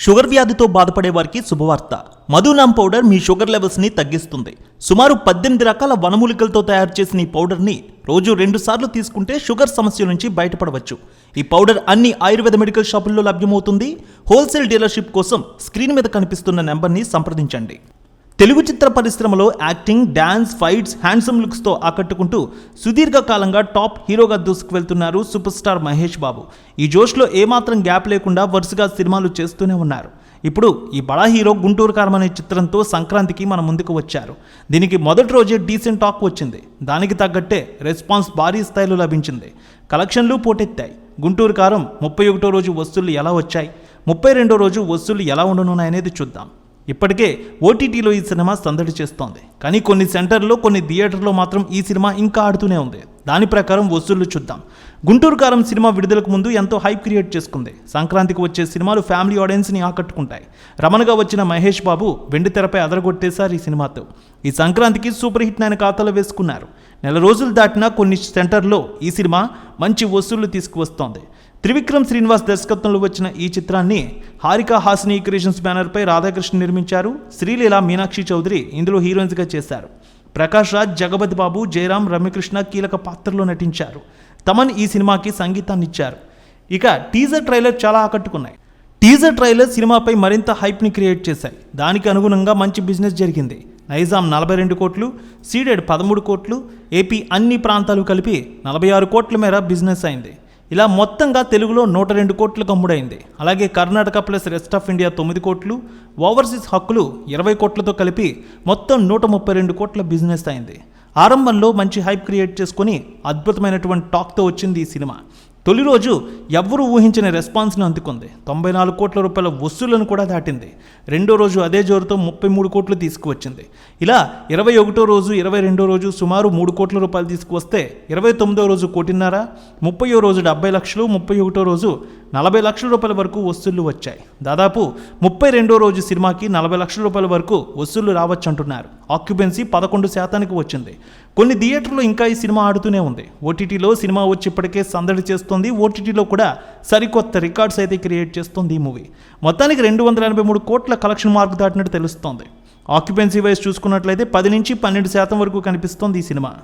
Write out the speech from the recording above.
Sugar వ్యాధితో బాధపడే వారికి శుభవార్త. మధునామ్ పౌడర్ మీ షుగర్ లెవెల్స్ని తగ్గిస్తుంది. సుమారు 18 రకాల వనమూలికలతో తయారు చేసిన ఈ పౌడర్ని రోజు 2 సార్లు తీసుకుంటే షుగర్ సమస్య నుంచి బయటపడవచ్చు. ఈ పౌడర్ అన్ని ఆయుర్వేద మెడికల్ షాపుల్లో లభ్యమవుతుంది. హోల్సేల్ డీలర్షిప్ కోసం స్క్రీన్ మీద కనిపిస్తున్న నెంబర్ని సంప్రదించండి. తెలుగు చిత్ర పరిశ్రమలో యాక్టింగ్, డాన్స్, ఫైట్స్, హ్యాండ్సమ్ లుక్స్తో ఆకట్టుకుంటూ సుదీర్ఘకాలంగా టాప్ హీరోగా దూసుకువెళ్తున్నారు సూపర్ స్టార్ మహేష్ బాబు. ఈ జోష్లో ఏమాత్రం గ్యాప్ లేకుండా వరుసగా సినిమాలు చేస్తూనే ఉన్నారు. ఇప్పుడు ఈ బడా హీరో గుంటూరు కారం అనే చిత్రంతో సంక్రాంతికి మన ముందుకు వచ్చారు. దీనికి మొదటి రోజే డీసెంట్ టాక్ వచ్చింది. దానికి తగ్గట్టే రెస్పాన్స్ భారీ స్థాయిలో లభించింది. కలెక్షన్లు పోటెత్తాయి. గుంటూరు కారం 31వ రోజు వసూళ్లు ఎలా వచ్చాయి, 32వ రోజు వసూళ్లు ఎలా ఉండనున్నాయనేది చూద్దాం. ఇప్పటికే ఓటీటీలో ఈ సినిమా సందడి చేస్తోంది. కానీ కొన్ని సెంటర్లో, కొన్ని థియేటర్లో మాత్రం ఈ సినిమా ఇంకా ఆడుతూనే ఉంది. దాని ప్రకారం వసూళ్లు చూద్దాం. గుంటూరు కారం సినిమా విడుదలకు ముందు ఎంతో హైప్ క్రియేట్ చేసుకుంది. సంక్రాంతికి వచ్చే సినిమాలు ఫ్యామిలీ ఆడియన్స్ని ఆకట్టుకుంటాయి. రమణగా వచ్చిన మహేష్ బాబు వెండి తెరపై అదరగొట్టేశారు ఈ సినిమాతో. ఈ సంక్రాంతికి సూపర్ హిట్ ఆయన ఖాతాలో వేసుకున్నారు. నెల రోజులు దాటినా కొన్ని సెంటర్లో ఈ సినిమా మంచి వసూళ్లు తీసుకువస్తోంది. త్రివిక్రమ్ శ్రీనివాస్ దర్శకత్వంలో వచ్చిన ఈ చిత్రాన్ని హారిక హాసిని క్రియేషన్స్ బ్యానర్పై రాధాకృష్ణ నిర్మించారు. శ్రీలీల, మీనాక్షి చౌదరి ఇందులో హీరోయిన్స్గా చేశారు. ప్రకాష్ రాజ్, జగపతి బాబు, జయరాం, రమ్యకృష్ణ కీలక పాత్రలో నటించారు. తమన్ ఈ సినిమాకి సంగీతాన్ని ఇచ్చారు. ఇక టీజర్ ట్రైలర్ చాలా ఆకట్టుకున్నాయి. టీజర్ ట్రైలర్ సినిమాపై మరింత హైప్ని క్రియేట్ చేశాయి. దానికి అనుగుణంగా మంచి బిజినెస్ జరిగింది. నైజాం 42 కోట్లు, సీడెడ్ 13 కోట్లు, ఏపీ అన్ని ప్రాంతాలు కలిపి 46 కోట్ల మేర బిజినెస్ అయింది. ఇలా మొత్తంగా తెలుగులో 102 కోట్లకు అమ్ముడైంది. అలాగే Karnataka plus rest of India 9 కోట్లు, ఓవర్సీస్ హక్కులు 20 కోట్లతో కలిపి మొత్తం 132 కోట్ల బిజినెస్ అయింది. ఆరంభంలో మంచి హైప్ క్రియేట్ చేసుకుని అద్భుతమైనటువంటి టాక్తో వచ్చింది ఈ సినిమా. తొలి రోజు ఎవ్వరూ ఊహించిన రెస్పాన్స్ను అందుకుంది. 94 కోట్ల రూపాయల వసూళ్లను కూడా దాటింది. రెండో రోజు అదే జోరుతో 33 కోట్లు తీసుకువచ్చింది. ఇలా 21వ రోజు, 22వ రోజు సుమారు 3 కోట్ల రూపాయలు తీసుకువస్తే 29వ రోజు 1.5 కోటి, 30వ రోజు 70 లక్షలు, 31వ రోజు 40 లక్షల రూపాయల వరకు వసూళ్లు వచ్చాయి. దాదాపు 32వ రోజు సినిమాకి 40 లక్షల రూపాయల వరకు వసూళ్లు రావచ్చంటున్నారు. ఆక్యుపెన్సీ 11% వచ్చింది. కొన్ని థియేటర్లో ఇంకా ఈ సినిమా ఆడుతూనే ఉంది. ఓటీటీలో సినిమా వచ్చి ఇప్పటికే సందడి చేస్తోంది. ఓటీటీలో కూడా సరికొత్త రికార్డ్స్ అయితే క్రియేట్ చేస్తోంది ఈ మూవీ. మొత్తానికి 283 కోట్ల కలెక్షన్ మార్క్ దాటినట్టు తెలుస్తోంది. ఆక్యుపెన్సీ వైజ్ చూసుకున్నట్లయితే 10 నుంచి 12% వరకు కనిపిస్తోంది ఈ సినిమా.